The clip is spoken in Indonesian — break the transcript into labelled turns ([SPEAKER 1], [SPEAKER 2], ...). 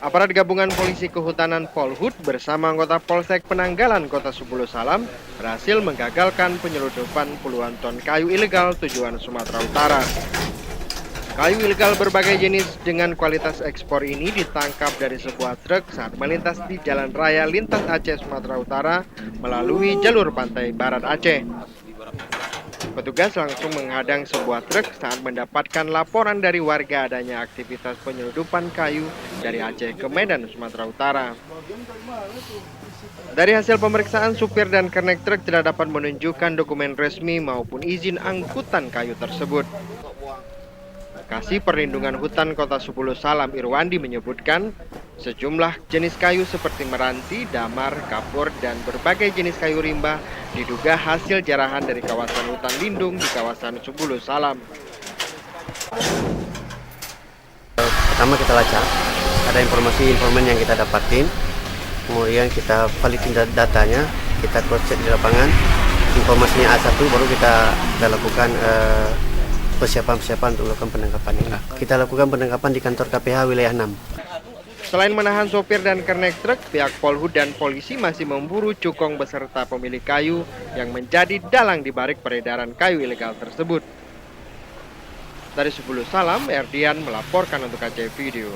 [SPEAKER 1] Aparat gabungan polisi kehutanan Polhut bersama anggota Polsek Penanggalan Kota Sebulu Salam berhasil menggagalkan penyeludupan puluhan ton kayu ilegal tujuan Sumatera Utara. Kayu ilegal berbagai jenis dengan kualitas ekspor ini ditangkap dari sebuah truk saat melintas di Jalan Raya Lintas Aceh Sumatera Utara melalui jalur pantai barat Aceh. Petugas langsung menghadang sebuah truk saat mendapatkan laporan dari warga adanya aktivitas penyeludupan kayu dari Aceh ke Medan, Sumatera Utara. Dari hasil pemeriksaan, supir dan kernet truk tidak dapat menunjukkan dokumen resmi maupun izin angkutan kayu tersebut. Kasih Perlindungan Hutan Kota Sebulu Salam Irwandi menyebutkan sejumlah jenis kayu seperti meranti, damar, kapur, dan berbagai jenis kayu rimba diduga hasil jarahan dari kawasan hutan lindung di kawasan Sebulu Salam.
[SPEAKER 2] Pertama kita lacak, ada informan yang kita dapatin, kemudian kita validin datanya, kita cross check di lapangan, informasinya A1 baru kita lakukan persiapan untuk melakukan penangkapan ini. Kita lakukan penangkapan di kantor KPH wilayah 6.
[SPEAKER 1] Selain menahan sopir dan kernet truk, pihak Polhut dan polisi masih memburu cukong beserta pemilik kayu yang menjadi dalang dibalik peredaran kayu ilegal tersebut. Dari Sebulu Salam, Erdian melaporkan untuk Aceh Video.